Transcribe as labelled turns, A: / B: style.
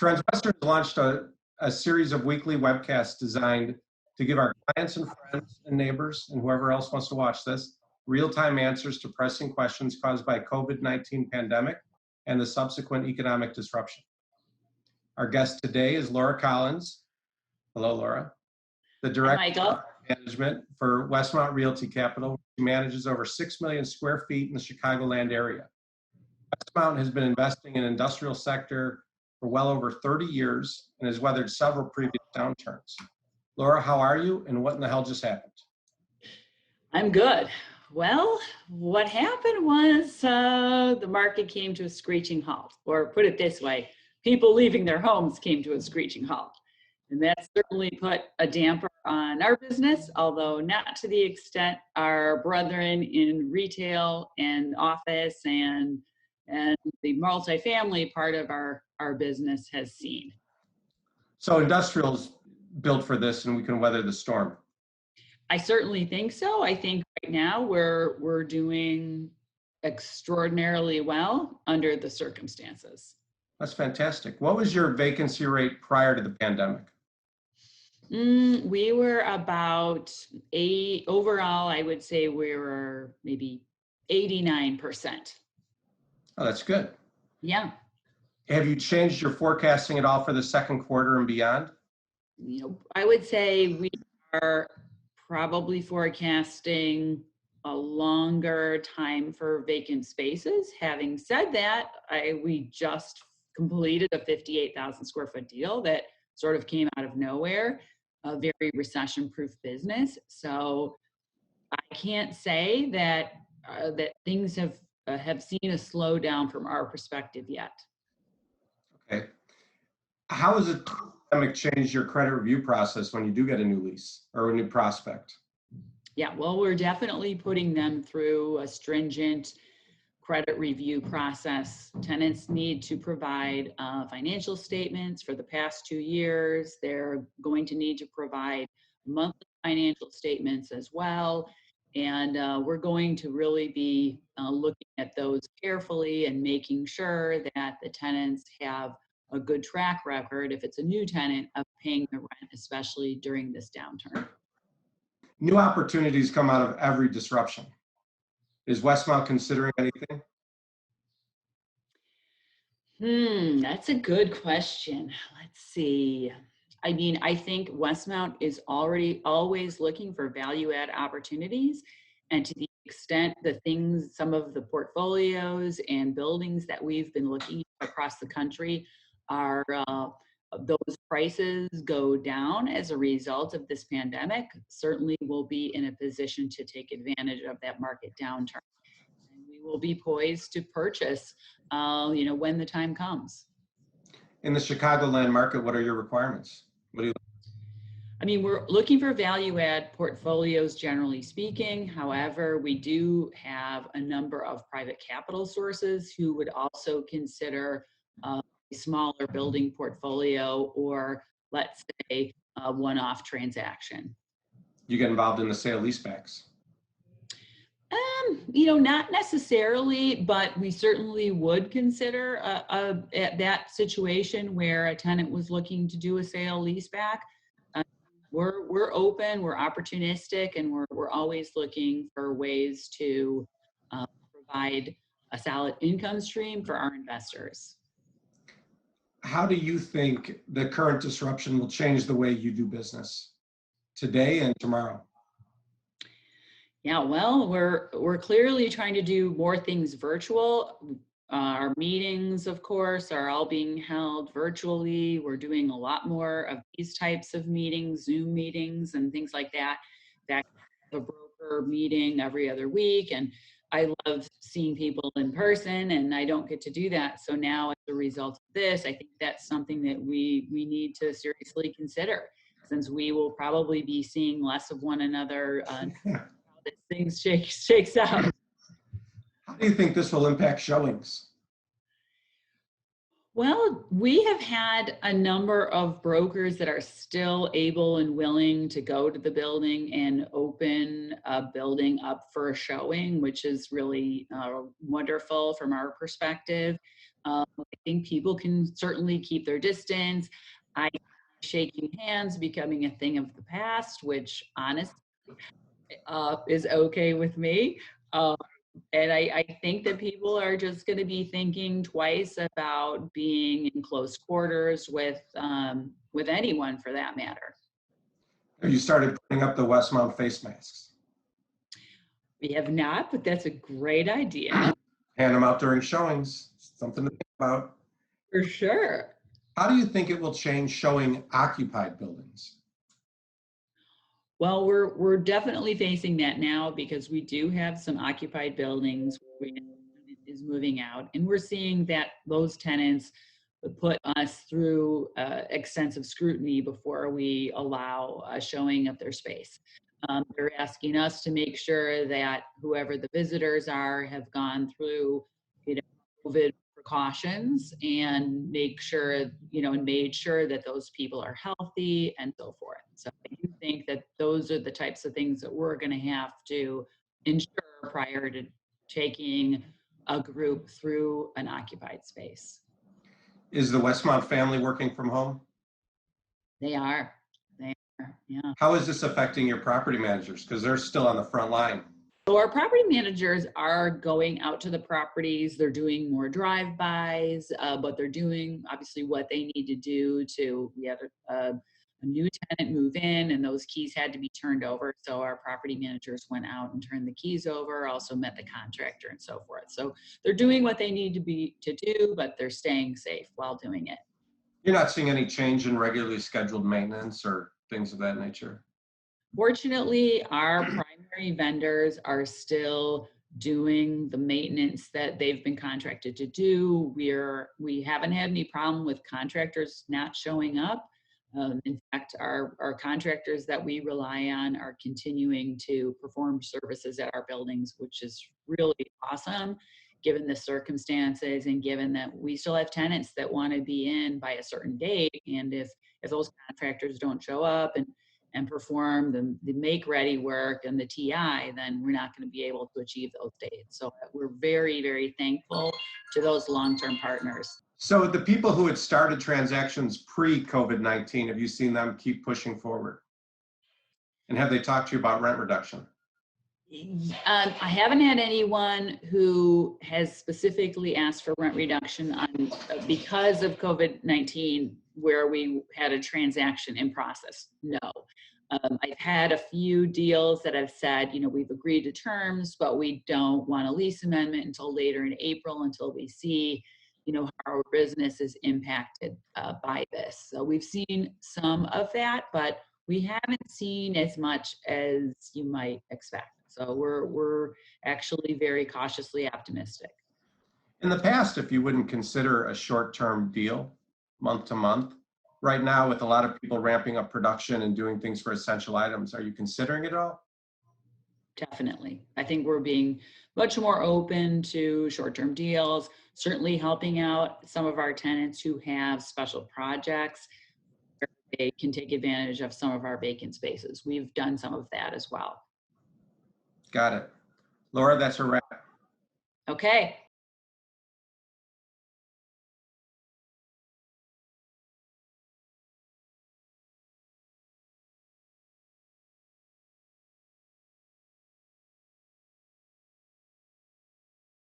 A: Transwestern has launched a series of weekly webcasts designed to give our clients and friends and neighbors and whoever else wants to watch this real-time answers to pressing questions caused by COVID-19 pandemic and the subsequent economic disruption. Our guest today is Laura Collins. Hello, Laura. The Director of Management for Westmont Realty Capital. She manages over 6 million square feet in the Chicagoland area. Westmont has been investing in industrial sector for well over 30 years and has weathered several previous downturns. Laura, how are you, and what in the hell just happened?
B: I'm good. Well, what happened was the market came to a screeching halt, or put it this way, people leaving their homes came to a screeching halt. And that certainly put a damper on our business, although not to the extent our brethren in retail and office and the multifamily part of our business has seen.
A: So industrial's built for this and we can weather the storm.
B: I certainly think so. I think right now we're doing extraordinarily well under the circumstances.
A: That's fantastic. What was your vacancy rate prior to the pandemic?
B: We were about overall, I would say we were maybe 89%.
A: Oh, that's good.
B: Yeah.
A: Have you changed your forecasting at all for the second quarter and beyond?
B: I would say we are probably forecasting a longer time for vacant spaces. Having said that, we just completed a 58,000 square foot deal that sort of came out of nowhere, a very recession-proof business. So I can't say that things have seen a slowdown from our perspective yet.
A: Okay. How has the pandemic changed your credit review process when you do get a new lease or a new prospect?
B: Yeah, well, we're definitely putting them through a stringent credit review process. Tenants need to provide financial statements for the past 2 years. They're going to need to provide monthly financial statements as well. And we're going to really be looking at those carefully and making sure that the tenants have a good track record, if it's a new tenant, of paying the rent, especially during this downturn.
A: New opportunities come out of every disruption. Is Westmont considering anything?
B: That's a good question. Let's see. I mean, I think Westmont is already always looking for value add opportunities. And to the extent some of the portfolios and buildings that we've been looking at across the country are, those prices go down as a result of this pandemic, certainly we'll be in a position to take advantage of that market downturn. And we will be poised to purchase, when the time comes.
A: In the Chicagoland market, what are your requirements?
B: We're looking for value add portfolios, generally speaking. However, we do have a number of private capital sources who would also consider a smaller building portfolio, or let's say a one-off transaction.
A: You get involved in the sale leasebacks?
B: Not necessarily, but we certainly would consider that situation where a tenant was looking to do a sale leaseback. We're open, we're opportunistic, and we're always looking for ways to provide a solid income stream for our investors.
A: How do you think the current disruption will change the way you do business today and tomorrow?
B: Yeah, well, we're clearly trying to do more things virtual. Our meetings, of course, are all being held virtually. We're doing a lot more of these types of meetings, Zoom meetings and things like that. In fact, the broker meeting every other week. And I love seeing people in person, and I don't get to do that. So now, as a result of this, I think that's something that we need to seriously consider, since we will probably be seeing less of one another as things shakes out.
A: How do you think this will impact showings?
B: Well, we have had a number of brokers that are still able and willing to go to the building and open a building up for a showing, which is really wonderful from our perspective. I think people can certainly keep their distance. I shaking hands becoming a thing of the past, which honestly is okay with me. Uh, and I think that people are just going to be thinking twice about being in close quarters with anyone for that matter.
A: Have you started putting up the Westmount face masks?
B: We have not, but that's a great idea.
A: Hand them out during showings. Something to think about.
B: For sure.
A: How do you think it will change showing occupied buildings?
B: Well, we're definitely facing that now because we do have some occupied buildings where is moving out, and we're seeing that those tenants put us through extensive scrutiny before we allow a showing of their space. They're asking us to make sure that whoever the visitors are have gone through, you know, COVID precautions and make sure, and made sure that those people are healthy and so forth. So I do think that those are the types of things that we're going to have to ensure prior to taking a group through an occupied space.
A: Is the Westmont family working from home?
B: They are. They are. Yeah.
A: How is this affecting your property managers? Because they're still on the front line.
B: So our property managers are going out to the properties. They're doing more drive-bys, but they're doing obviously what they need to do to, we had a new tenant move in and those keys had to be turned over. So our property managers went out and turned the keys over, also met the contractor and so forth. So they're doing what they need to do, but they're staying safe while doing it.
A: You're not seeing any change in regularly scheduled maintenance or things of that nature?
B: Fortunately, our primary vendors are still doing the maintenance that they've been contracted to do. We haven't had any problem with contractors not showing up. In fact, our contractors that we rely on are continuing to perform services at our buildings, which is really awesome given the circumstances and given that we still have tenants that want to be in by a certain date. And if those contractors don't show up and perform the make ready work and the TI, then we're not going to be able to achieve those dates. So we're very, very thankful to those long-term partners.
A: So the people who had started transactions pre-COVID-19, have you seen them keep pushing forward? And have they talked to you about rent reduction?
B: I haven't had anyone who has specifically asked for rent reduction because of COVID-19 where we had a transaction in process. No. I've had a few deals that have said, we've agreed to terms, but we don't want a lease amendment until later in April until we see, how our business is impacted by this. So we've seen some of that, but we haven't seen as much as you might expect. So we're actually very cautiously optimistic.
A: In the past, if you wouldn't consider a short-term deal, month to month, right now with a lot of people ramping up production and doing things for essential items, are you considering it all?
B: Definitely. I think we're being much more open to short-term deals, certainly helping out some of our tenants who have special projects. They can take advantage of some of our vacant spaces. We've done some of that as well.
A: Got it. Laura, that's a wrap.
B: Okay.